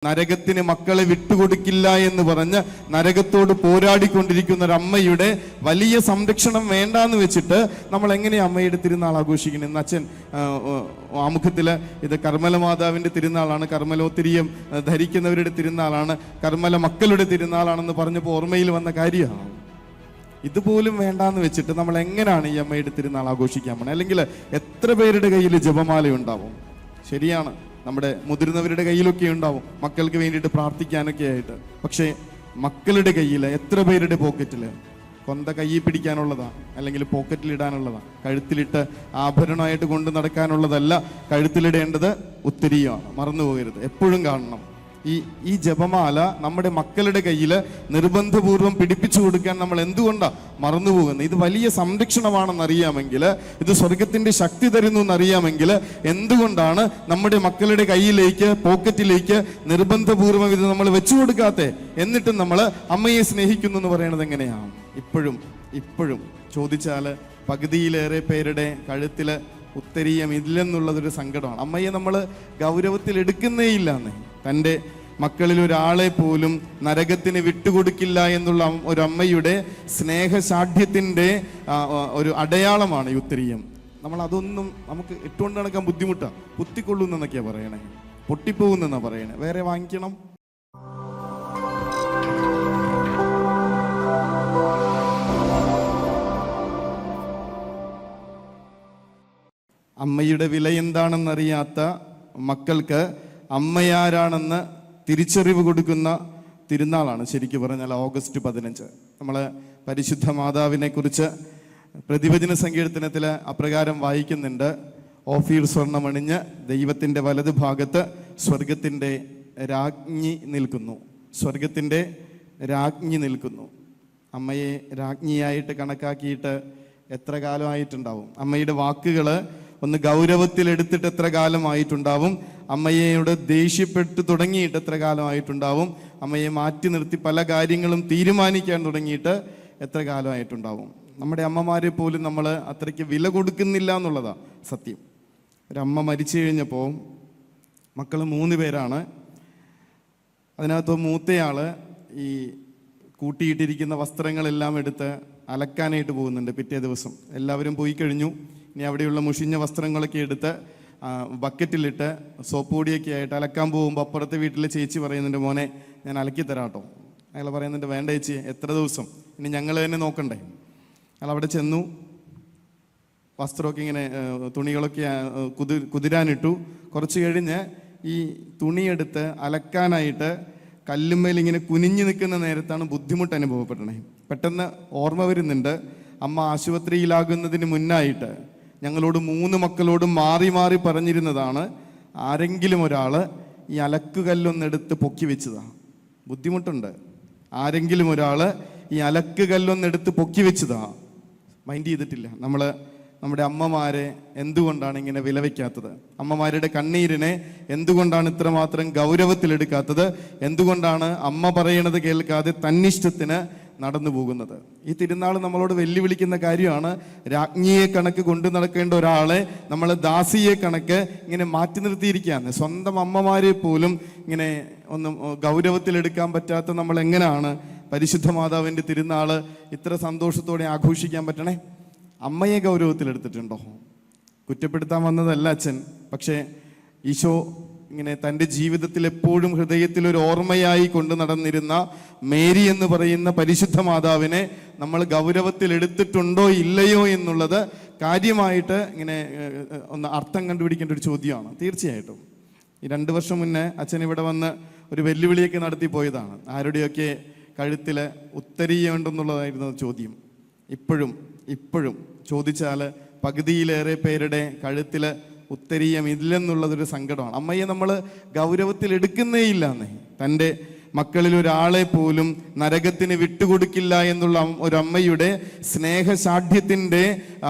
നരകത്തിന് മക്കളെ വിട്ടുകൊടുക്കില്ല എന്ന് പറഞ്ഞ് നരകത്തോട് പോരാടിക്കൊണ്ടിരിക്കുന്ന ഒരു അമ്മയുടെ വലിയ സംരക്ഷണം വേണ്ടാന്ന് വെച്ചിട്ട് നമ്മൾ എങ്ങനെയാണ് അമ്മയുടെ തിരുനാൾ ആഘോഷിക്കുന്നത്? ഇന്ന് അച്ഛൻ ആമുഖത്തില് ഇത് കർമ്മല മാതാവിന്റെ തിരുനാളാണ്, കർമ്മലോത്തിരിയം ധരിക്കുന്നവരുടെ തിരുനാളാണ്, കർമ്മല മക്കളുടെ തിരുനാളാണെന്ന് പറഞ്ഞപ്പോൾ ഓർമ്മയിൽ വന്ന കാര്യമാണ്. ഇതുപോലും വേണ്ടാന്ന് വെച്ചിട്ട് നമ്മൾ എങ്ങനെയാണ് ഈ അമ്മയുടെ തിരുനാൾ ആഘോഷിക്കാൻ പോണത്? അല്ലെങ്കിൽ എത്ര പേരുടെ കയ്യിൽ ജപമാല ഉണ്ടാവും? ശരിയാണ്, നമ്മുടെ മുതിർന്നവരുടെ കയ്യിലൊക്കെ ഉണ്ടാവും മക്കൾക്ക് വേണ്ടിയിട്ട് പ്രാർത്ഥിക്കാനൊക്കെ ആയിട്ട്. പക്ഷേ മക്കളുടെ കയ്യിൽ എത്ര പേരുടെ പോക്കറ്റിൽ കൊന്ത കയ്യിൽ പിടിക്കാനുള്ളതാ, അല്ലെങ്കിൽ പോക്കറ്റിലിടാനുള്ളതാ? കഴുത്തിലിട്ട് ആഭരണമായിട്ട് കൊണ്ട് നടക്കാനുള്ളതല്ല കഴുത്തിലിടേണ്ടത്, ഉത്തരീയമാണ്. മറന്നു പോകരുത്, എപ്പോഴും കാണണം. ഈ ജപമാല നമ്മുടെ മക്കളുടെ കയ്യിൽ നിർബന്ധപൂർവ്വം പിടിപ്പിച്ചു കൊടുക്കാൻ നമ്മൾ എന്തുകൊണ്ടാണ് മറന്നുപോകുന്നത്? ഇത് വലിയ സംരക്ഷണമാണെന്നറിയാമെങ്കിൽ, ഇത് സ്വർഗത്തിന്റെ ശക്തി തരുന്നു എന്നറിയാമെങ്കിൽ, എന്തുകൊണ്ടാണ് നമ്മുടെ മക്കളുടെ കയ്യിലേക്ക്, പോക്കറ്റിലേക്ക് നിർബന്ധപൂർവ്വം ഇത് നമ്മൾ വെച്ചു കൊടുക്കാത്തെ? എന്നിട്ടും നമ്മൾ അമ്മയെ സ്നേഹിക്കുന്നു എന്ന് പറയുന്നത് എങ്ങനെയാണ്? ഇപ്പോഴും ചോദിച്ചാൽ പകുതിയിലേറെ പേരുടെ കഴുത്തില് ഉത്തരീയം ഇല്ലെന്നുള്ളതൊരു സങ്കടമാണ്. അമ്മയെ നമ്മൾ ഗൗരവത്തിൽ എടുക്കുന്നേ ഇല്ലാന്ന്. തൻ്റെ മക്കളിൽ ഒരാളെ പോലും നരകത്തിന് വിട്ടുകൊടുക്കില്ല എന്നുള്ള ഒരു അമ്മയുടെ സ്നേഹശാഠ്യത്തിൻ്റെ ഒരു അടയാളമാണ് ഈ ഉത്തരീയം. നമ്മൾ അതൊന്നും നമുക്ക് ഇട്ടുകൊണ്ട് നടക്കാൻ ബുദ്ധിമുട്ടാണ്. കുത്തിക്കൊള്ളുന്നെന്നൊക്കെയാണ് പറയണേ, പൊട്ടിപ്പോകുന്നെന്നാ പറയണേ. വേറെ വാങ്ങിക്കണം. അമ്മയുടെ വില എന്താണെന്നറിയാത്ത മക്കൾക്ക് അമ്മയാരാണെന്ന് തിരിച്ചറിവ് കൊടുക്കുന്ന തിരുനാളാണ് ശരിക്കും പറഞ്ഞാൽ ഓഗസ്റ്റ് 15. നമ്മൾ പരിശുദ്ധ മാതാവിനെ കുറിച്ച് പ്രതിവചന സങ്കീർത്തനത്തിൽ അപ്രകാരം വായിക്കുന്നുണ്ട്: ഓഫീർ സ്വർണ്ണമണിഞ്ഞ് ദൈവത്തിൻ്റെ വലതു ഭാഗത്ത് സ്വർഗത്തിൻ്റെ രാജ്ഞി നിൽക്കുന്നു. സ്വർഗത്തിൻ്റെ രാജ്ഞി നിൽക്കുന്നു. അമ്മയെ രാജ്ഞിയായിട്ട് കണക്കാക്കിയിട്ട് എത്ര കാലമായിട്ടുണ്ടാവും? അമ്മയുടെ വാക്കുകൾ ഒന്ന് ഗൗരവത്തിലെടുത്തിട്ട് എത്ര കാലമായിട്ടുണ്ടാവും? അമ്മയോട് ദേഷ്യപ്പെട്ടു തുടങ്ങിയിട്ട് എത്ര കാലമായിട്ടുണ്ടാവും? അമ്മയെ മാറ്റി നിർത്തി പല കാര്യങ്ങളും തീരുമാനിക്കാൻ തുടങ്ങിയിട്ട് എത്ര കാലമായിട്ടുണ്ടാവും? നമ്മുടെ അമ്മമാരെ പോലും നമ്മൾ അത്രയ്ക്ക് വില കൊടുക്കുന്നില്ല എന്നുള്ളതാണ് സത്യം. ഒരമ്മ മരിച്ചു കഴിഞ്ഞപ്പോൾ മക്കൾ 3 പേരാണ്. അതിനകത്ത് മൂത്തയാള് ഈ കൂട്ടിയിട്ടിരിക്കുന്ന വസ്ത്രങ്ങളെല്ലാം എടുത്ത് അലക്കാനായിട്ട് പോകുന്നുണ്ട്. പിറ്റേ ദിവസം എല്ലാവരും പോയി കഴിഞ്ഞു. ഇനി അവിടെയുള്ള മുഷിഞ്ഞ വസ്ത്രങ്ങളൊക്കെ എടുത്ത് ബക്കറ്റിലിട്ട് സോപ്പ് പൊടിയൊക്കെ ആയിട്ട് അലക്കാൻ പോകുമ്പോൾ അപ്പുറത്തെ വീട്ടിലെ ചേച്ചി പറയുന്നുണ്ട്: മോനെ, ഞാൻ അലക്കി തരാട്ടോ. അയാൾ പറയുന്നുണ്ട്: വേണ്ട ചേച്ചി, എത്ര ദിവസം, ഇനി ഞങ്ങൾ തന്നെ നോക്കണ്ടേ? അയാൾ അവിടെ ചെന്നു. വസ്ത്രമൊക്കെ ഇങ്ങനെ തുണികളൊക്കെ കുതിരാനിട്ടു. കുറച്ച് കഴിഞ്ഞ് ഈ തുണിയെടുത്ത് അലക്കാനായിട്ട് കല്ലുമ്മേൽ ഇങ്ങനെ കുനിഞ്ഞു നിൽക്കുന്ന നേരത്താണ് ബുദ്ധിമുട്ട് അനുഭവപ്പെട്ടണേ. പെട്ടെന്ന് ഓർമ്മ വരുന്നുണ്ട്, അമ്മ ആശുപത്രിയിലാകുന്നതിന് മുന്നായിട്ട് ഞങ്ങളോട് 3 മക്കളോടും മാറി മാറി പറഞ്ഞിരുന്നതാണ്: ആരെങ്കിലും ഒരാൾ ഈ അലക്കുകല്ലൊന്നെടുത്ത് പൊക്കി വെച്ചതാണ്. ബുദ്ധിമുട്ടുണ്ട്. ആരെങ്കിലും ഒരാൾ ഈ അലക്കുകല്ലൊന്നെടുത്ത് പൊക്കി വെച്ചതാണ്. മൈൻഡ് ചെയ്തിട്ടില്ല. നമ്മുടെ അമ്മമാരെ എന്തുകൊണ്ടാണ് ഇങ്ങനെ വിലവയ്ക്കാത്തത്? അമ്മമാരുടെ കണ്ണീരിനെ എന്തുകൊണ്ടാണ് ഇത്രമാത്രം ഗൗരവത്തിലെടുക്കാത്തത്? എന്തുകൊണ്ടാണ് അമ്മ പറയണത് കേൾക്കാതെ തന്നിഷ്ടത്തിന് നടന്നു പോകുന്നത്? ഈ തിരുനാൾ നമ്മളോട് വെല്ലുവിളിക്കുന്ന കാര്യമാണ്. രാജ്ഞിയെ കണക്ക് കൊണ്ടു നടക്കേണ്ട ഒരാളെ നമ്മൾ ദാസിയെ കണക്ക് ഇങ്ങനെ മാറ്റി നിർത്തിയിരിക്കുകയാണ്. സ്വന്തം അമ്മമാരെ പോലും ഇങ്ങനെ ഒന്നും ഗൗരവത്തിലെടുക്കാൻ പറ്റാത്ത നമ്മൾ എങ്ങനെയാണ് പരിശുദ്ധ മാതാവിൻ്റെ തിരുനാൾ ഇത്ര സന്തോഷത്തോടെ ആഘോഷിക്കാൻ പറ്റണേ? അമ്മയെ ഗൗരവത്തിലെടുത്തിട്ടുണ്ടോ? കുറ്റപ്പെടുത്താൻ വന്നതല്ല അച്ഛൻ. പക്ഷേ ഈശോ ഇങ്ങനെ തൻ്റെ ജീവിതത്തിൽ എപ്പോഴും ഹൃദയത്തിൽ ഒരു ഓർമ്മയായി കൊണ്ടു നടന്നിരുന്ന മേരി എന്ന് പറയുന്ന പരിശുദ്ധ മാതാവിനെ നമ്മൾ ഗൗരവത്തിലെടുത്തിട്ടുണ്ടോ ഇല്ലയോ എന്നുള്ളത് കാര്യമായിട്ട് ഇങ്ങനെ ഒന്ന് അർത്ഥം കണ്ടുപിടിക്കേണ്ട ഒരു ചോദ്യമാണ്. തീർച്ചയായിട്ടും ഈ 2 വർഷം മുന്നേ അച്ഛൻ ഇവിടെ വന്ന് ഒരു വെല്ലുവിളിയൊക്കെ നടത്തി പോയതാണ്. ആരുടെയൊക്കെ കഴുത്തിൽ ഉത്തരീയമുണ്ടെന്നുള്ളതായിരുന്നു ചോദ്യം. ഇപ്പോഴും ചോദിച്ചാൽ പകുതിയിലേറെ പേരുടെ കഴുത്തിൽ ഉത്തരീയം ഇല്ലെന്നുള്ളതൊരു സങ്കടമാണ്. അമ്മയെ നമ്മൾ ഗൗരവത്തിൽ എടുക്കുന്നേ ഇല്ലാന്നേ. തൻ്റെ മക്കളിൽ ഒരാളെ പോലും നരകത്തിന് വിട്ടുകൊടുക്കില്ല എന്നുള്ള ഒരു അമ്മയുടെ സ്നേഹശാഠ്യത്തിൻ്റെ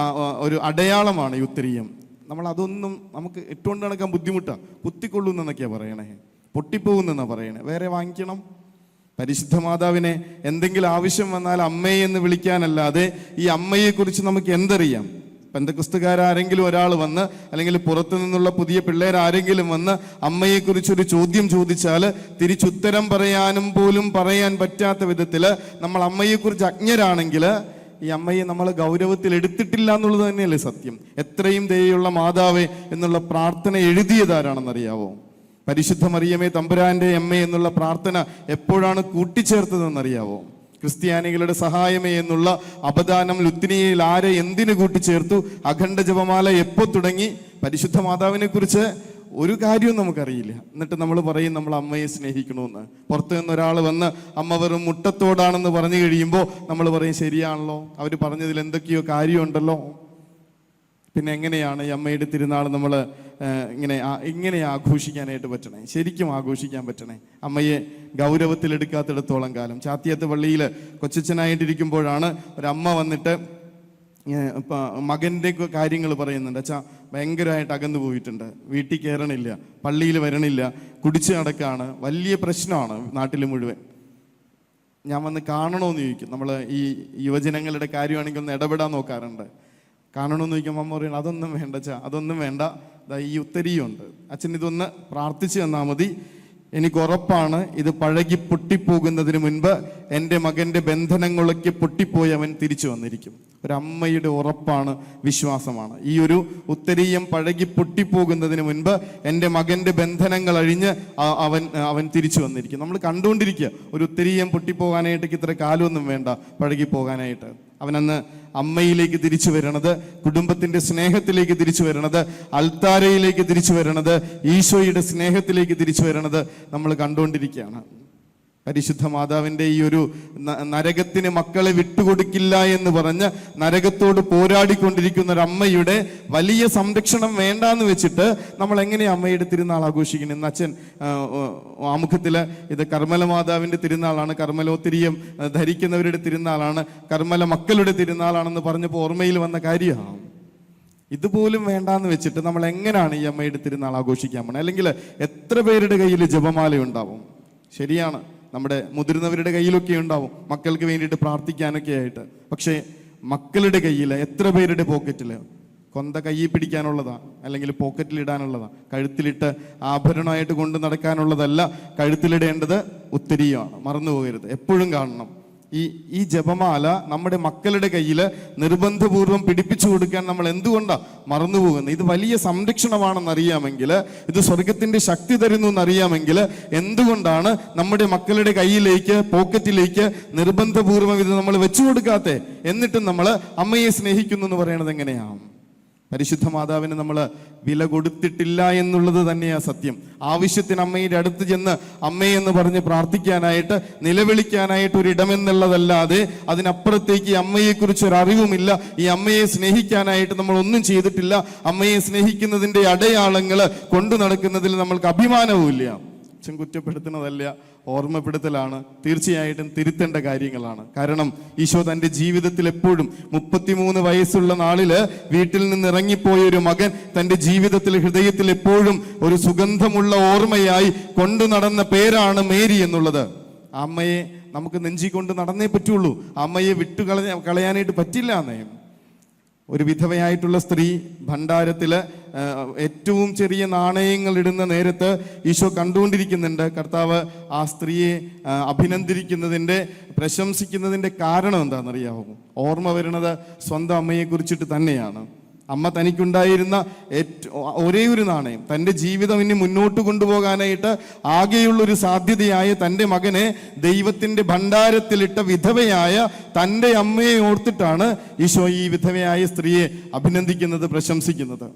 ഒരു അടയാളമാണ് ഈ ഉത്തരീയം. നമ്മൾ അതൊന്നും നമുക്ക് ഇട്ടുകൊണ്ട് നടക്കാൻ ബുദ്ധിമുട്ടാണ്. കുത്തിക്കൊള്ളുന്നെന്നൊക്കെയാണ് പറയണേ, പൊട്ടിപ്പോകുന്നെന്നാണ് പറയണേ. വേറെ വാങ്ങിക്കണം. പരിശുദ്ധ മാതാവിനെ എന്തെങ്കിലും ആവശ്യം വന്നാൽ അമ്മയെ എന്ന് വിളിക്കാനല്ലാതെ ഈ അമ്മയെക്കുറിച്ച് നമുക്ക് എന്തറിയാം? പെന്തക്കോസ്തുകാരെങ്കിലും ഒരാൾ വന്ന്, അല്ലെങ്കിൽ പുറത്തു നിന്നുള്ള പുതിയ പിള്ളേരാരെങ്കിലും വന്ന് അമ്മയെക്കുറിച്ചൊരു ചോദ്യം ചോദിച്ചാൽ തിരിച്ചുത്തരം പറയാനും പോലും പറയാൻ പറ്റാത്ത വിധത്തിൽ നമ്മൾ അമ്മയെക്കുറിച്ച് അജ്ഞരാണെങ്കിൽ ഈ അമ്മയെ നമ്മൾ ഗൗരവത്തിൽ എടുത്തിട്ടില്ല എന്നുള്ളത് തന്നെയല്ലേ സത്യം. എത്രയും ദയുള്ള മാതാവേ എന്നുള്ള പ്രാർത്ഥന എഴുതിയതാരാണെന്നറിയാവോ? പരിശുദ്ധ മറിയമേ തമ്പുരാന്റെ അമ്മേ എന്നുള്ള പ്രാർത്ഥന എപ്പോഴാണ് കൂട്ടിച്ചേർത്തതെന്നറിയാവോ? ക്രിസ്ത്യാനികളുടെ സഹായമേ എന്നുള്ള അപദാനം ലുത്തിനിയയിൽ ആരെ എന്തിനു കൂട്ടിച്ചേർത്തു? അഖണ്ഡ ജപമാല എപ്പോൾ തുടങ്ങി? പരിശുദ്ധ മാതാവിനെ കുറിച്ച് ഒരു കാര്യവും നമുക്കറിയില്ല. എന്നിട്ട് നമ്മൾ പറയും നമ്മൾ അമ്മയെ സ്നേഹിക്കണമെന്ന്. പുറത്തു നിന്ന് ഒരാൾ വന്ന് അമ്മ വെറും മുട്ടത്തോടാണെന്ന് പറഞ്ഞു കഴിയുമ്പോൾ നമ്മൾ പറയും ശരിയാണല്ലോ, അവർ പറഞ്ഞതിൽ എന്തൊക്കെയോ കാര്യമുണ്ടല്ലോ. പിന്നെ എങ്ങനെയാണ് ഈ അമ്മയുടെ തിരുനാൾ നമ്മൾ ഇങ്ങനെ ആഘോഷിക്കാനായിട്ട് പറ്റണേ? ശരിക്കും ആഘോഷിക്കാൻ പറ്റണേ? അമ്മയെ ഗൗരവത്തിലെടുക്കാത്തിടത്തോളം കാലം. ചാത്തിയത്ത് പള്ളിയിൽ കൊച്ചച്ഛനായിട്ടിരിക്കുമ്പോഴാണ് ഒരമ്മ വന്നിട്ട് മകൻ്റെ കാര്യങ്ങൾ പറയുന്നുണ്ട്. അച്ഛാ ഭയങ്കരമായിട്ട് അകന്നു പോയിട്ടുണ്ട്, വീട്ടിൽ കയറണില്ല, പള്ളിയിൽ വരണില്ല, കുടിച്ചു നടക്കാണ്, വലിയ പ്രശ്നമാണ് നാട്ടിൽ മുഴുവൻ. ഞാൻ വന്ന് കാണണമെന്ന് ചോദിക്കും. നമ്മൾ ഈ യുവജനങ്ങളുടെ കാര്യമാണെങ്കിൽ ഒന്ന് ഇടപെടാൻ നോക്കാറുണ്ട്. കാണണമെന്ന് ചോദിക്കുമ്പോൾ അമ്മ പറയണം അതൊന്നും വേണ്ട അച്ഛാ, അതൊന്നും വേണ്ട, ഈ ഉത്തരിയുണ്ട്, അച്ഛൻ ഇതൊന്ന് പ്രാർത്ഥിച്ചു തന്നാൽ മതി, എനിക്ക് ഉറപ്പാണ് ഇത് പഴകി പൊട്ടിപ്പോകുന്നതിന് മുൻപ് എൻ്റെ മകൻ്റെ ബന്ധനങ്ങളൊക്കെ പൊട്ടിപ്പോയി അവൻ തിരിച്ചു വന്നിരിക്കും. ഒരമ്മയുടെ ഉറപ്പാണ്, വിശ്വാസമാണ്. ഈ ഒരു ഉത്തരീയം പഴകി പൊട്ടിപ്പോകുന്നതിന് മുൻപ് എൻ്റെ മകൻ്റെ ബന്ധനങ്ങൾ അഴിഞ്ഞ് അവൻ തിരിച്ചു വന്നിരിക്കും. നമ്മൾ കണ്ടുകൊണ്ടിരിക്കുക. ഒരു ഉത്തരീയം പൊട്ടിപ്പോകാനായിട്ട് ഇത്ര കാലമൊന്നും വേണ്ട പഴകി പോകാനായിട്ട്. അവനന്ന് അമ്മയിലേക്ക് തിരിച്ചു വരണത്, കുടുംബത്തിന്റെ സ്നേഹത്തിലേക്ക് തിരിച്ചു വരണത്, അൾത്താരയിലേക്ക് തിരിച്ചു വരണത്, ഈശോയുടെ സ്നേഹത്തിലേക്ക് തിരിച്ചു വരണത് നമ്മൾ കണ്ടുകൊണ്ടിരിക്കുകയാണ്. പരിശുദ്ധ മാതാവിൻ്റെ ഈ ഒരു നരകത്തിന് മക്കളെ വിട്ടുകൊടുക്കില്ല എന്ന് പറഞ്ഞ് നരകത്തോട് പോരാടിക്കൊണ്ടിരിക്കുന്ന ഒരു അമ്മയുടെ വലിയ സംരക്ഷണം വേണ്ടാന്ന് വെച്ചിട്ട് നമ്മൾ എങ്ങനെ അമ്മയുടെ തിരുനാൾ ആഘോഷിക്കുന്നത്? ഇന്ന് അച്ഛൻ ആമുഖത്തിൽ ഇത് കർമ്മല മാതാവിൻ്റെ തിരുനാളാണ്, കർമ്മലോത്തിരിയം ധരിക്കുന്നവരുടെ തിരുനാളാണ്, കർമ്മല മക്കളുടെ തിരുനാളാണെന്ന് പറഞ്ഞപ്പോൾ ഓർമ്മയിൽ വന്ന കാര്യമാണ്. ഇതുപോലും വേണ്ടാന്ന് വെച്ചിട്ട് നമ്മൾ എങ്ങനെയാണ് ഈ അമ്മയുടെ തിരുനാൾ ആഘോഷിക്കാൻ പോണേ? അല്ലെങ്കിൽ എത്ര പേരുടെ കയ്യിൽ ജപമാല ഉണ്ടാവും? ശരിയാണ്, നമ്മുടെ മുതിർന്നവരുടെ കയ്യിലൊക്കെ ഉണ്ടാവും മക്കൾക്ക് വേണ്ടിയിട്ട് പ്രാർത്ഥിക്കാനൊക്കെ ആയിട്ട്. പക്ഷേ മക്കളുടെ കയ്യിൽ എത്ര പേരുടെ പോക്കറ്റിൽ കൊന്ത കയ്യിൽ പിടിക്കാനുള്ളതാ, അല്ലെങ്കിൽ പോക്കറ്റിലിടാനുള്ളതാ? കഴുത്തിലിട്ട് ആഭരണമായിട്ട് കൊണ്ട് നടക്കാനുള്ളതല്ല, കഴുത്തിലിടേണ്ടത് ഉത്തരീയമാണ്. മറന്നു പോകരുത്, എപ്പോഴും കാണണം. ഈ ജപമാല നമ്മുടെ മക്കളുടെ കയ്യിൽ നിർബന്ധപൂർവം പിടിപ്പിച്ചു കൊടുക്കാൻ നമ്മൾ എന്തുകൊണ്ടാണ് മറന്നു പോകുന്നത്? ഇത് വലിയ സംരക്ഷണമാണെന്നറിയാമെങ്കിൽ, ഇത് സ്വർഗത്തിന്റെ ശക്തി തരുന്നു എന്നറിയാമെങ്കിൽ എന്തുകൊണ്ടാണ് നമ്മുടെ മക്കളുടെ കയ്യിലേക്ക്, പോക്കറ്റിലേക്ക് നിർബന്ധപൂർവം ഇത് നമ്മൾ വെച്ചു കൊടുക്കാത്തെ? എന്നിട്ടും നമ്മൾ അമ്മയെ സ്നേഹിക്കുന്നു എന്ന് പറയണത് എങ്ങനെയാണ്? പരിശുദ്ധ മാതാവിന് നമ്മൾ വില കൊടുത്തിട്ടില്ല എന്നുള്ളത് തന്നെയാ സത്യം. ആവശ്യത്തിന് അമ്മയുടെ അടുത്ത് ചെന്ന് അമ്മയെന്ന് പറഞ്ഞ് പ്രാർത്ഥിക്കാനായിട്ട്, നിലവിളിക്കാനായിട്ട് ഒരിടമെന്നുള്ളതല്ലാതെ അതിനപ്പുറത്തേക്ക് ഈ അമ്മയെക്കുറിച്ച് ഒരു അറിവുമില്ല. ഈ അമ്മയെ സ്നേഹിക്കാനായിട്ട് നമ്മൾ ഒന്നും ചെയ്തിട്ടില്ല. അമ്മയെ സ്നേഹിക്കുന്നതിൻ്റെ അടയാളങ്ങൾ കൊണ്ടു നടക്കുന്നതിൽ നമ്മൾക്ക് അഭിമാനവുമില്ല. അച്ഛൻ കുറ്റപ്പെടുത്തുന്നതല്ല, ഓർമ്മപ്പെടുത്തലാണ്. തീർച്ചയായിട്ടും തിരുത്തേണ്ട കാര്യങ്ങളാണ്. കാരണം ഈശോ തൻ്റെ ജീവിതത്തിൽ എപ്പോഴും 33 വയസ്സുള്ള നാളില് വീട്ടിൽ നിന്ന് ഇറങ്ങിപ്പോയ ഒരു മകൻ തൻ്റെ ജീവിതത്തിൽ, ഹൃദയത്തിൽ എപ്പോഴും ഒരു സുഗന്ധമുള്ള ഓർമ്മയായി കൊണ്ടു നടന്ന പേരാണ് മേരി എന്നുള്ളത്. ആ അമ്മയെ നമുക്ക് നെഞ്ചി കൊണ്ട് നടന്നേ പറ്റുള്ളൂ. ആ അമ്മയെ കളയാനായിട്ട് പറ്റില്ല എന്നേ. ഒരു വിധവയായിട്ടുള്ള സ്ത്രീ ഭണ്ഡാരത്തില് ഏറ്റവും ചെറിയ നാണയങ്ങൾ ഇടുന്ന നേരത്ത് ഈശോ കണ്ടുകൊണ്ടിരിക്കുന്നുണ്ട്. കർത്താവ് ആ സ്ത്രീയെ അഭിനന്ദിക്കുന്നതിൻ്റെ, പ്രശംസിക്കുന്നതിൻ്റെ കാരണം എന്താണെന്നറിയാമോ? ഓർമ്മ വരുന്നത് സ്വന്തം അമ്മയെ കുറിച്ചിട്ട് തന്നെയാണ്. അമ്മ തനിക്കുണ്ടായിരുന്ന ഒരേ ഒരു നാണയം, തൻ്റെ ജീവിതം ഇനി മുന്നോട്ട് കൊണ്ടുപോകാനായിട്ട് ആകെയുള്ളൊരു സാധ്യതയായ തൻ്റെ മകനെ ദൈവത്തിൻ്റെ ഭണ്ഡാരത്തിലിട്ട വിധവയായ തൻ്റെ അമ്മയെ ഓർത്തിട്ടാണ് ഈശോ ഈ വിധവയായ സ്ത്രീയെ അഭിനന്ദിക്കുന്നത്, പ്രശംസിക്കുന്നത്.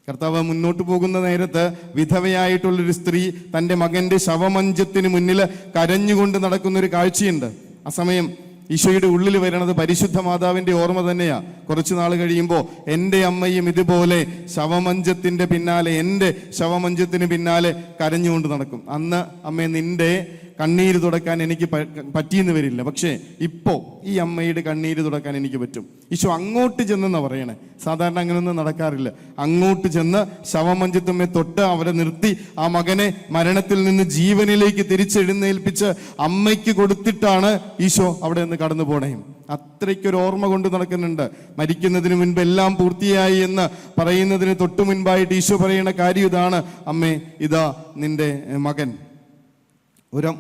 കർത്താവ് മുന്നോട്ട് പോകുന്ന നേരത്ത് വിധവയായിട്ടുള്ളൊരു സ്ത്രീ തൻ്റെ മകൻ്റെ ശവമഞ്ചത്തിന് മുന്നിൽ കരഞ്ഞുകൊണ്ട് നടക്കുന്നൊരു കാഴ്ചയുണ്ട്. ആ സമയം ഈശോയുടെ ഉള്ളിൽ വരുന്നത് പരിശുദ്ധ മാതാവിൻ്റെ ഓർമ്മ തന്നെയാ. കുറച്ചു നാൾ കഴിയുമ്പോൾ എൻ്റെ അമ്മയും ഇതുപോലെ ശവമഞ്ചത്തിൻ്റെ പിന്നാലെ, എൻ്റെ ശവമഞ്ചത്തിന് പിന്നാലെ കരഞ്ഞുകൊണ്ട് നടക്കും. അന്ന് അമ്മേ, നിന്റെ കണ്ണീര് തുടക്കാൻ എനിക്ക് പറ്റിയെന്ന് വരില്ല. പക്ഷേ ഇപ്പോൾ ഈ അമ്മയുടെ കണ്ണീര് തുടക്കാൻ എനിക്ക് പറ്റും. ഈശോ അങ്ങോട്ട് ചെന്നെന്നാ പറയണേ. സാധാരണ അങ്ങനെയൊന്നും നടക്കാറില്ല. അങ്ങോട്ട് ചെന്ന് ശവമഞ്ചത്തുമ്മെ തൊട്ട് അവരെ നിർത്തി ആ മകനെ മരണത്തിൽ നിന്ന് ജീവനിലേക്ക് തിരിച്ചെഴുന്നേൽപ്പിച്ച് അമ്മയ്ക്ക് കൊടുത്തിട്ടാണ് ഈശോ അവിടെ നിന്ന് കടന്നു പോണേ. അത്രയ്ക്കൊരു ഓർമ്മ കൊണ്ട് നടക്കുന്നുണ്ട്. മരിക്കുന്നതിന് മുൻപ് എല്ലാം പൂർത്തിയായി എന്ന് പറയുന്നതിന് തൊട്ടു മുൻപായിട്ട് ഈശോ പറയുന്ന കാര്യം ഇതാണ്: അമ്മേ, ഇതാ നിന്റെ മകൻ.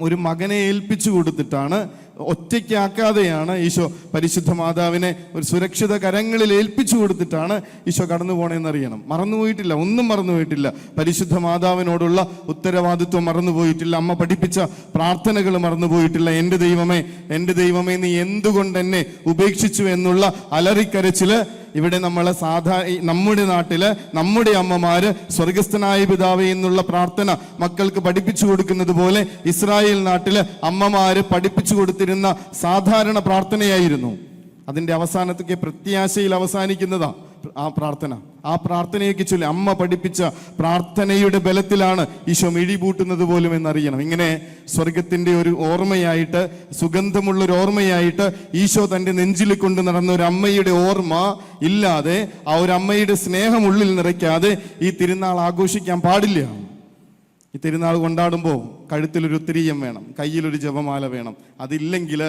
ഒരു മകനെ ഏൽപ്പിച്ചു കൊടുത്തിട്ടാണ്, ഒറ്റയ്ക്കാക്കാതെയാണ് ഈശോ പരിശുദ്ധ മാതാവിനെ ഒരു സുരക്ഷിത കരങ്ങളിൽ ഏൽപ്പിച്ചു കൊടുത്തിട്ടാണ് ഈശോ കടന്നു പോണേന്നറിയണം. മറന്നുപോയിട്ടില്ല, ഒന്നും മറന്നുപോയിട്ടില്ല. പരിശുദ്ധ മാതാവിനോടുള്ള ഉത്തരവാദിത്വം മറന്നുപോയിട്ടില്ല. അമ്മ പഠിപ്പിച്ച പ്രാർത്ഥനകൾ മറന്നുപോയിട്ടില്ല. എൻ്റെ ദൈവമേ, എൻ്റെ ദൈവമേ, നീ എന്തുകൊണ്ട് എന്നെ ഉപേക്ഷിച്ചു എന്നുള്ള അലറിക്കരച്ചില് ഇവിടെ നമ്മുടെ നാട്ടില് നമ്മുടെ അമ്മമാര് സ്വർഗസ്ഥനായ പിതാവേ എന്നുള്ള പ്രാർത്ഥന മക്കൾക്ക് പഠിപ്പിച്ചു കൊടുക്കുന്നത് പോലെ ഇസ്രായേൽ നാട്ടില് അമ്മമാര് പഠിപ്പിച്ചു കൊടുത്തിരുന്ന സാധാരണ പ്രാർത്ഥനയായിരുന്നു. അതിന്റെ അവസാനത്തേക്ക് പ്രത്യാശയിൽ അവസാനിക്കുന്നതാ ആ പ്രാർത്ഥനയൊക്കെ ചൊല്ലി അമ്മ പഠിപ്പിച്ച പ്രാർത്ഥനയുടെ ബലത്തിലാണ് ഈശോ മിഴിപൂട്ടുന്നത് പോലും എന്നറിയണം. ഇങ്ങനെ സ്വർഗത്തിന്റെ ഒരു ഓർമ്മയായിട്ട്, സുഗന്ധമുള്ളൊരു ഓർമ്മയായിട്ട് ഈശോ തൻ്റെ നെഞ്ചിൽ കൊണ്ട് നടന്ന ഒരു അമ്മയുടെ ഓർമ്മ ഇല്ലാതെ, ആ ഒരു അമ്മയുടെ സ്നേഹം ഉള്ളിൽ നിറയ്ക്കാതെ ഈ തിരുനാൾ ആഘോഷിക്കാൻ പാടില്ല. ഈ തിരുനാൾ കൊണ്ടാടുമ്പോൾ കഴുത്തിലൊരു ഉത്തരീയം വേണം, കയ്യിലൊരു ജപമാല വേണം. അതില്ലെങ്കിൽ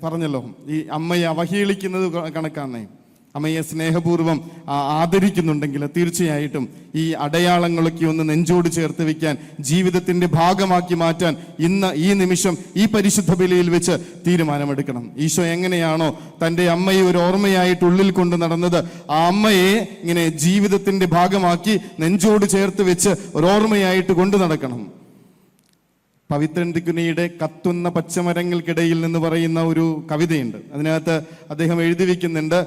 പറഞ്ഞല്ലോ, ഈ അമ്മയെ അവഹേളിക്കുന്നത് കണക്കാന്നേ. അമ്മയെ സ്നേഹപൂർവ്വം ആദരിക്കുന്നുണ്ടെങ്കിൽ തീർച്ചയായിട്ടും ഈ അടയാളങ്ങളൊക്കെ ഒന്ന് നെഞ്ചോട് ചേർത്ത് വെക്കാൻ, ജീവിതത്തിന്റെ ഭാഗമാക്കി മാറ്റാൻ ഈ നിമിഷം ഈ പരിശുദ്ധ ബലിയിൽ വെച്ച് തീരുമാനമെടുക്കണം. ഈശോ എങ്ങനെയാണോ തൻ്റെ അമ്മയെ ഒരു ഓർമ്മയായിട്ട് ഉള്ളിൽ കൊണ്ട് നടന്നത്, ആ അമ്മയെ ഇങ്ങനെ ജീവിതത്തിന്റെ ഭാഗമാക്കി നെഞ്ചോട് ചേർത്ത് വെച്ച് ഒരു ഓർമ്മയായിട്ട് കൊണ്ടു നടക്കണം. പവിത്രൻ തിക്കുനിയുടെ കത്തുന്ന പച്ചമരങ്ങൾക്കിടയിൽ നിന്ന് പറയുന്ന ഒരു കവിതയുണ്ട്. അതിനകത്ത് അദ്ദേഹം എഴുതി വയ്ക്കുന്നുണ്ട്: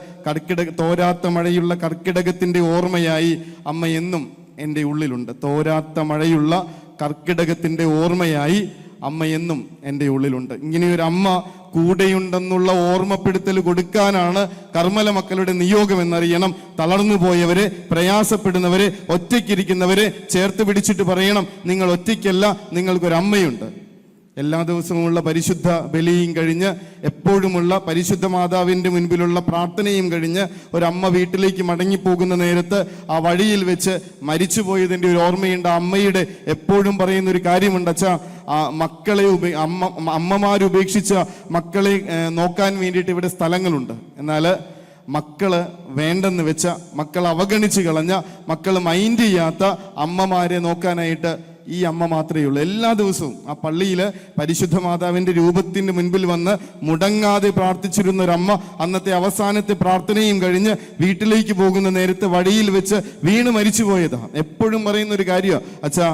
തോരാത്ത മഴയുള്ള കർക്കിടകത്തിന്റെ ഓർമ്മയായി അമ്മ എന്നും എൻ്റെ ഉള്ളിലുണ്ട്. തോരാത്ത മഴയുള്ള കർക്കിടകത്തിന്റെ ഓർമ്മയായി അമ്മ എന്നും എൻ്റെ ഉള്ളിലുണ്ട്. ഇങ്ങനെയൊരു അമ്മ കൂടെയുണ്ടെന്നുള്ള ഓർമ്മപ്പെടുത്തൽ കൊടുക്കാനാണ് കർമ്മല മക്കളുടെ നിയോഗം എന്നറിയണം. തളർന്നു പോയവരെ, പ്രയാസപ്പെടുന്നവരെ, ഒറ്റയ്ക്കിരിക്കുന്നവരെ ചേർത്ത് പിടിച്ചിട്ട് പറയണം: നിങ്ങൾ ഒറ്റയ്ക്കല്ല, നിങ്ങൾക്കൊരമ്മയുണ്ട്. എല്ലാ ദിവസവുമുള്ള പരിശുദ്ധ ബലിയും കഴിഞ്ഞ്, എപ്പോഴുമുള്ള പരിശുദ്ധ മാതാവിൻ്റെ മുൻപിലുള്ള പ്രാർത്ഥനയും കഴിഞ്ഞ് ഒരമ്മ വീട്ടിലേക്ക് മടങ്ങിപ്പോകുന്ന നേരത്ത് ആ വഴിയിൽ വെച്ച് മരിച്ചുപോയതിൻ്റെ ഒരു ഓർമ്മയുണ്ട്. അമ്മയുടെ എപ്പോഴും പറയുന്ന ഒരു കാര്യമുണ്ട്: അച്ഛാ, മക്കളെ അമ്മമാരുപേക്ഷിച്ച മക്കളെ നോക്കാൻ വേണ്ടിയിട്ട് ഇവിടെ സ്ഥലങ്ങളുണ്ട്. എന്നാൽ മക്കള് വേണ്ടെന്ന് വെച്ച, മക്കൾ അവഗണിച്ച് കളഞ്ഞ, മക്കൾ മൈൻഡ് ചെയ്യാത്ത അമ്മമാരെ നോക്കാനായിട്ട് ഈ അമ്മ മാത്രമേ ഉള്ളൂ. എല്ലാ ദിവസവും ആ പള്ളിയിൽ പരിശുദ്ധ മാതാവിൻ്റെ രൂപത്തിന് മുൻപിൽ വന്ന് മുടങ്ങാതെ പ്രാർത്ഥിച്ചിരുന്ന ഒരമ്മ അന്നത്തെ അവസാനത്തെ പ്രാർത്ഥനയും കഴിഞ്ഞ് വീട്ടിലേക്ക് പോകുന്ന നേരത്തെ വഴിയിൽ വെച്ച് വീണ് മരിച്ചുപോയതാണ്. എപ്പോഴും പറയുന്ന ഒരു കാര്യമാണ്: അച്ഛാ,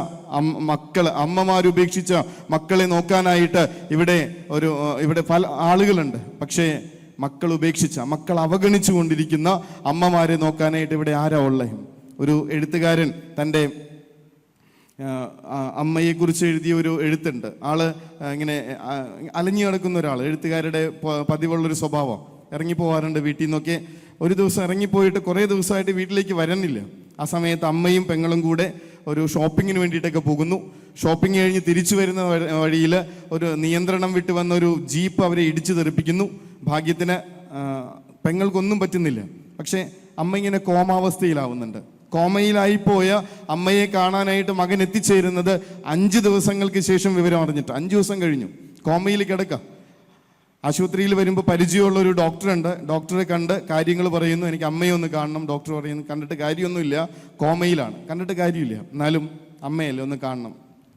അമ്മമാരുപേക്ഷിച്ച മക്കളെ നോക്കാനായിട്ട് ഇവിടെ പല ആളുകളുണ്ട്. പക്ഷേ മക്കൾ ഉപേക്ഷിച്ച, മക്കൾ അവഗണിച്ചു കൊണ്ടിരിക്കുന്ന അമ്മമാരെ നോക്കാനായിട്ട് ഇവിടെ ആരാ ഉള്ളത്? ഒരു എഴുത്തുകാരൻ തൻ്റെ അമ്മയെക്കുറിച്ച് എഴുതിയ ഒരു എഴുത്തുണ്ട്. ആള് ഇങ്ങനെ അലഞ്ഞു കിടക്കുന്ന ഒരാൾ. എഴുത്തുകാരുടെ പതിവുള്ളൊരു സ്വഭാവം, ഇറങ്ങിപ്പോവാറുണ്ട് വീട്ടിൽ നിന്നൊക്കെ. ഒരു ദിവസം ഇറങ്ങിപ്പോയിട്ട് കുറേ ദിവസമായിട്ട് വീട്ടിലേക്ക് വരണില്ല. ആ സമയത്ത് അമ്മയും പെങ്ങളും കൂടെ ഒരു ഷോപ്പിങ്ങിന് വേണ്ടിയിട്ടൊക്കെ പോകുന്നു. ഷോപ്പിംഗ് കഴിഞ്ഞ് തിരിച്ചു വരുന്ന വഴിയിൽ ഒരു നിയന്ത്രണം വിട്ട് വന്ന ഒരു ജീപ്പ് അവരെ ഇടിച്ചു തെറിപ്പിക്കുന്നു. ഭാഗ്യത്തിന് പെങ്ങൾക്കൊന്നും പറ്റുന്നില്ല. പക്ഷേ അമ്മ ഇങ്ങനെ കോമാവസ്ഥയിലാവുന്നുണ്ട്. കോമയിലായിപ്പോയ അമ്മയെ കാണാനായിട്ട് മകൻ എത്തിച്ചേരുന്നത് 5 ദിവസങ്ങൾക്ക് ശേഷം വിവരം അറിഞ്ഞിട്ട്. 5 ദിവസം കഴിഞ്ഞു, കോമയിൽ കിടക്കാം. ആശുപത്രിയിൽ വരുമ്പോൾ പരിചയമുള്ള ഒരു ഡോക്ടറുണ്ട്. ഡോക്ടറെ കണ്ട് കാര്യങ്ങൾ പറയുന്നു: എനിക്ക് അമ്മയെ ഒന്ന് കാണണം. ഡോക്ടർ പറയുന്നു: കണ്ടിട്ട് കാര്യമൊന്നുമില്ല, കോമയിലാണ്. കണ്ടിട്ട് കാര്യമില്ല, എന്നാലും അമ്മയല്ലേ, ഒന്ന് കാണണം.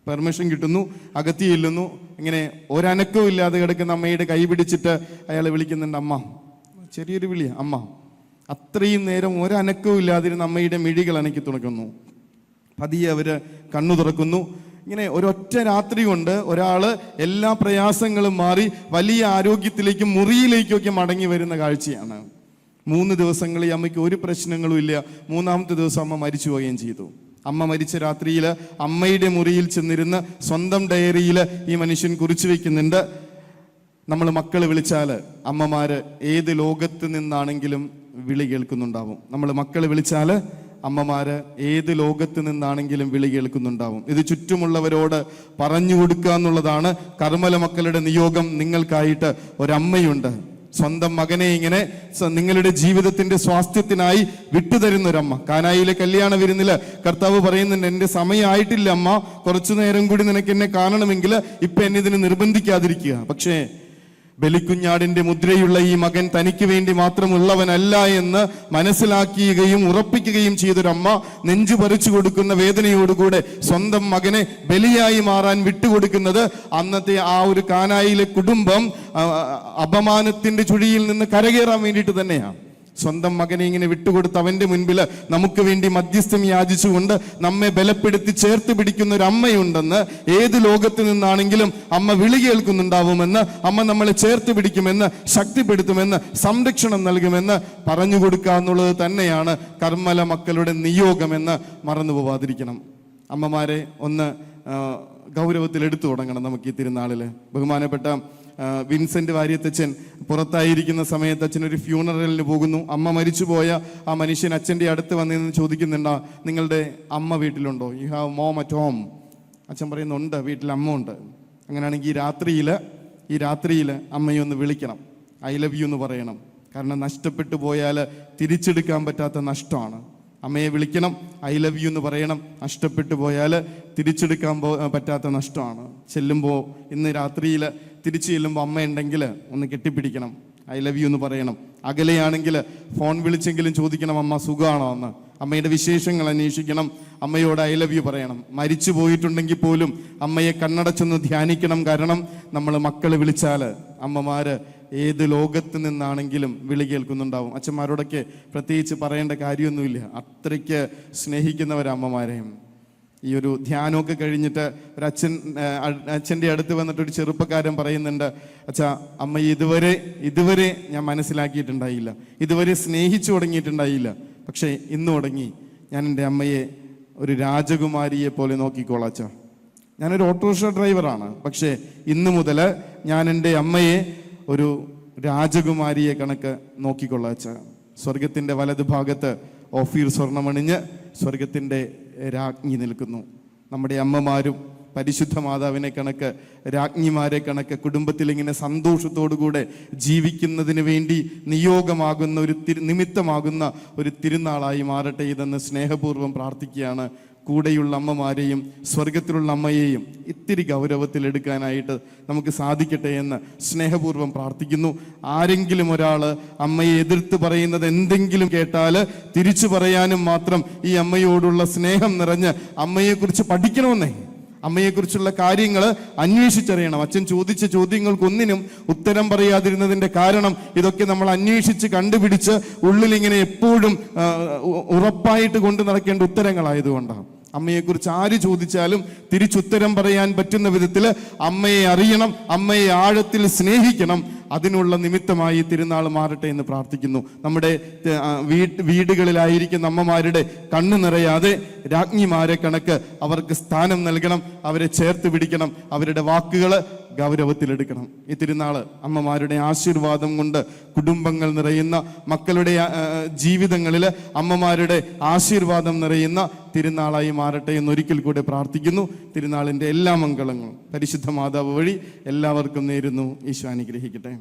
പെർമിഷൻ കിട്ടുന്നു, അകത്തി ചെല്ലുന്നു. ഇങ്ങനെ ഒരനക്കവും ഇല്ലാതെ കിടക്കുന്ന അമ്മയുടെ കൈ പിടിച്ചിട്ട് അയാളെ വിളിക്കുന്നുണ്ട്: അമ്മ. ചെറിയൊരു വിളിയാണ്, അമ്മ. അത്രയും നേരം ഒരനക്കവും ഇല്ലാതിരുന്ന അമ്മയുടെ മിഴികൾ അനക്കി തുറക്കുന്നു. പതിയെ അവര് കണ്ണു തുറക്കുന്നു. ഇങ്ങനെ ഒരൊറ്റ രാത്രി കൊണ്ട് ഒരാള് എല്ലാ പ്രയാസങ്ങളും മാറി വലിയ ആരോഗ്യത്തിലേക്കും മുറിയിലേക്കൊക്കെ മടങ്ങി വരുന്ന കാഴ്ചയാണ്. 3 ദിവസങ്ങളിൽ ഈ അമ്മയ്ക്ക് ഒരു പ്രശ്നങ്ങളും ഇല്ല. 3-ാമത്തെ ദിവസം അമ്മ മരിച്ചു പോവുകയും ചെയ്തു. അമ്മ മരിച്ച രാത്രിയിൽ അമ്മയുടെ മുറിയിൽ ചെന്നിരുന്ന് സ്വന്തം ഡയറിയിൽ ഈ മനുഷ്യൻ കുറിച്ചു വെക്കുന്നുണ്ട്: നമ്മൾ മക്കള് വിളിച്ചാല് അമ്മമാര് ഏത് ലോകത്ത് നിന്നാണെങ്കിലും വിളി കേൾക്കുന്നുണ്ടാവും. നമ്മൾ മക്കള് വിളിച്ചാല് അമ്മമാര് ഏത് ലോകത്ത് നിന്നാണെങ്കിലും വിളി കേൾക്കുന്നുണ്ടാവും. ഇത് ചുറ്റുമുള്ളവരോട് പറഞ്ഞു കൊടുക്കുക എന്നുള്ളതാണ് കർമ്മല മക്കളുടെ നിയോഗം. നിങ്ങൾക്കായിട്ട് ഒരമ്മയുണ്ട്. സ്വന്തം മകനെ ഇങ്ങനെ നിങ്ങളുടെ ജീവിതത്തിന്റെ സ്വാസ്ഥ്യത്തിനായി വിട്ടുതരുന്ന ഒരമ്മ. കാനായിലെ കല്യാണ വിരുന്നില് കർത്താവ് പറയുന്നുണ്ട്, എന്റെ സമയമായിട്ടില്ല അമ്മ, കുറച്ചു നേരം കൂടി നിനക്ക് എന്നെ കാണണമെങ്കിൽ ഇപ്പൊ എന്നെ ഇതിന് നിർബന്ധിക്കാതിരിക്കുക. പക്ഷേ ബലിക്കുഞ്ഞാടിന്റെ മുദ്രയുള്ള ഈ മകൻ തനിക്ക് വേണ്ടി മാത്രമുള്ളവനല്ല എന്ന് മനസ്സിലാക്കുകയും ഉറപ്പിക്കുകയും ചെയ്തൊരമ്മ നെഞ്ചു പറിച്ചു കൊടുക്കുന്ന വേദനയോടുകൂടെ സ്വന്തം മകനെ ബലിയായി മാറാൻ വിട്ടുകൊടുക്കുന്നത് അന്നത്തെ ആ ഒരു കാനായിലെ കുടുംബം അപമാനത്തിന്റെ ചുഴിയിൽ നിന്ന് കരകയറാൻ വേണ്ടിയിട്ട് തന്നെയാണ്. സ്വന്തം മകനെ ഇങ്ങനെ വിട്ടുകൊടുത്ത് അവന്റെ മുൻപിൽ നമുക്ക് വേണ്ടി മധ്യസ്ഥം യാചിച്ചുകൊണ്ട് നമ്മെ ബലപ്പെടുത്തി ചേർത്ത് പിടിക്കുന്ന ഒരു അമ്മയുണ്ടെന്ന്, ഏത് ലോകത്ത് നിന്നാണെങ്കിലും അമ്മ വിളി കേൾക്കുന്നുണ്ടാവുമെന്ന്, അമ്മ നമ്മളെ ചേർത്ത് പിടിക്കുമെന്ന്, ശക്തിപ്പെടുത്തുമെന്ന്, സംരക്ഷണം നൽകുമെന്ന് പറഞ്ഞു കൊടുക്കുക എന്നുള്ളത് തന്നെയാണ് കർമ്മല മക്കളുടെ നിയോഗമെന്ന് മറന്നു പോവാതിരിക്കണം. അമ്മമാരെ ഒന്ന് ഗൗരവത്തിൽ എടുത്തു തുടങ്ങണം നമുക്ക് ഈ തിരുനാളില്. ബഹുമാനപ്പെട്ട വിൻസെന്റ് വാര്യത്തച്ഛൻ പുറത്തായിരിക്കുന്ന സമയത്ത് അച്ഛനൊരു ഫ്യൂണറലിന് പോകുന്നു. അമ്മ മരിച്ചുപോയ ആ മനുഷ്യൻ അച്ഛൻ്റെ അടുത്ത് വന്നിരുന്ന് ചോദിക്കുന്നുണ്ടോ, നിങ്ങളുടെ അമ്മ വീട്ടിലുണ്ടോ? You have mom at home? അച്ഛൻ പറയുന്നുണ്ട്, വീട്ടിൽ അമ്മ ഉണ്ട്. അങ്ങനെയാണെങ്കിൽ ഈ രാത്രിയിൽ അമ്മയൊന്ന് വിളിക്കണം, ഐ ലവ് യു എന്ന് പറയണം. കാരണം നഷ്ടപ്പെട്ടു പോയാൽ തിരിച്ചെടുക്കാൻ പറ്റാത്ത നഷ്ടമാണ്. അമ്മയെ വിളിക്കണം, ഐ ലവ് യു എന്ന് പറയണം. നഷ്ടപ്പെട്ടു പോയാൽ തിരിച്ചെടുക്കാൻ പറ്റാത്ത നഷ്ടമാണ്. ചെല്ലുമ്പോൾ ഇന്ന് രാത്രിയിൽ തിരിച്ചു ചെല്ലുമ്പോൾ അമ്മ ഉണ്ടെങ്കിൽ ഒന്ന് കെട്ടിപ്പിടിക്കണം, ഐ ലവ് യു എന്ന് പറയണം. അകലെയാണെങ്കിൽ ഫോൺ വിളിച്ചെങ്കിലും ചോദിക്കണം, അമ്മ സുഖമാണോ എന്ന്. അമ്മയുടെ വിശേഷങ്ങൾ അന്വേഷിക്കണം, അമ്മയോട് ഐ ലവ് യു പറയണം. മരിച്ചു പോയിട്ടുണ്ടെങ്കിൽ പോലും അമ്മയെ കണ്ണടച്ചൊന്ന് ധ്യാനിക്കണം. കാരണം നമ്മൾ മക്കളെ വിളിച്ചാൽ അമ്മമാര് ഏത് ലോകത്ത് നിന്നാണെങ്കിലും വിളി കേൾക്കുന്നുണ്ടാവും. അച്ഛന്മാരോടൊക്കെ പ്രത്യേകിച്ച് പറയേണ്ട കാര്യമൊന്നുമില്ല, അത്രയ്ക്ക് സ്നേഹിക്കുന്നവരമ്മമാരെയും. ഈ ഒരു ധ്യാനമൊക്കെ കഴിഞ്ഞിട്ട് ഒരു അച്ഛൻ്റെ അടുത്ത് വന്നിട്ട് ഒരു ചെറുപ്പക്കാരൻ പറയുന്നുണ്ട്, അച്ഛാ അമ്മ ഇതുവരെ ഞാൻ മനസ്സിലാക്കിയിട്ടുണ്ടായില്ല, ഇതുവരെ സ്നേഹിച്ചു തുടങ്ങിയിട്ടുണ്ടായില്ല. പക്ഷേ ഇന്ന് തുടങ്ങി ഞാൻ എൻ്റെ അമ്മയെ ഒരു രാജകുമാരിയെ പോലെ നോക്കിക്കോളാം അച്ഛാ. ഞാനൊരു ഓട്ടോറിക്ഷ ഡ്രൈവറാണ്, പക്ഷേ ഇന്ന് മുതൽ ഞാൻ എൻ്റെ അമ്മയെ ഒരു രാജകുമാരിയെ കണക്ക് നോക്കിക്കൊള്ളാം അച്ഛാ. സ്വർഗത്തിൻ്റെ വലതു ഭാഗത്ത് ഓഫീർ സ്വർണ്ണമണിഞ്ഞ് സ്വർഗത്തിൻ്റെ രാജ്ഞി നിൽക്കുന്നു. നമ്മുടെ അമ്മമാരും പരിശുദ്ധ മാതാവിനെ കണക്ക്, രാജ്ഞിമാരെ കണക്ക് കുടുംബത്തിൽ ഇങ്ങനെ സന്തോഷത്തോടുകൂടെ ജീവിക്കുന്നതിന് വേണ്ടി നിയോഗമാകുന്ന ഒരു നിമിത്തമാകുന്ന ഒരു തിരുനാളായി മാറട്ടെ ഇതെന്ന് സ്നേഹപൂർവ്വം പ്രാർത്ഥിക്കുകയാണ്. കൂടെയുള്ള അമ്മമാരെയും സ്വർഗത്തിലുള്ള അമ്മയെയും ഇത്തിരി ഗൗരവത്തിലെടുക്കാനായിട്ട് നമുക്ക് സാധിക്കട്ടെ എന്ന് സ്നേഹപൂർവ്വം പ്രാർത്ഥിക്കുന്നു. ആരെങ്കിലും ഒരാൾ അമ്മയെ എതിർത്ത് പറയുന്നത് എന്തെങ്കിലും കേട്ടാൽ തിരിച്ചു പറയാനും മാത്രം ഈ അമ്മയോടുള്ള സ്നേഹം നിറഞ്ഞ് അമ്മയെക്കുറിച്ച് പഠിക്കണമെന്നേ, അമ്മയെക്കുറിച്ചുള്ള കാര്യങ്ങൾ അന്വേഷിച്ചറിയണം. അച്ഛൻ ചോദിച്ച ചോദ്യങ്ങൾക്കൊന്നിനും ഉത്തരം പറയാതിരുന്നതിൻ്റെ കാരണം ഇതൊക്കെ നമ്മൾ അന്വേഷിച്ച് കണ്ടുപിടിച്ച് ഉള്ളിലിങ്ങനെ എപ്പോഴും ഉറപ്പായിട്ട് കൊണ്ടു നടക്കേണ്ട ഉത്തരങ്ങളായതുകൊണ്ടാണ്. അമ്മയെക്കുറിച്ച് ആര് ചോദിച്ചാലും തിരിച്ചുത്തരം പറയാൻ പറ്റുന്ന വിധത്തിൽ അമ്മയെ അറിയണം, അമ്മയെ ആഴത്തിൽ സ്നേഹിക്കണം. അതിനുള്ള നിമിത്തമായി തിരുനാൾ മാറട്ടെ എന്ന് പ്രാർത്ഥിക്കുന്നു. നമ്മുടെ വീടുകളിലായിരിക്കുന്ന അമ്മമാരുടെ കണ്ണു നിറയാതെ രാജ്ഞിമാരെ കണക്ക് അവർക്ക് സ്ഥാനം നൽകണം, അവരെ ചേർത്ത് പിടിക്കണം, അവരുടെ വാക്കുകൾ ഗൗരവത്തിലെടുക്കണം. ഈ തിരുനാൾ അമ്മമാരുടെ ആശീർവാദം കൊണ്ട് കുടുംബങ്ങൾ നിറയുന്ന, മക്കളുടെ ജീവിതങ്ങളിൽ അമ്മമാരുടെ ആശീർവാദം നിറയുന്ന തിരുനാളായി മാറട്ടെ എന്നൊരിക്കൽ കൂടെ പ്രാർത്ഥിക്കുന്നു. തിരുനാളിൻ്റെ എല്ലാ മംഗളങ്ങളും പരിശുദ്ധ മാതാവ് വഴി എല്ലാവർക്കും നേരുന്നു. ഈശോ അനുഗ്രഹിക്കട്ടെ.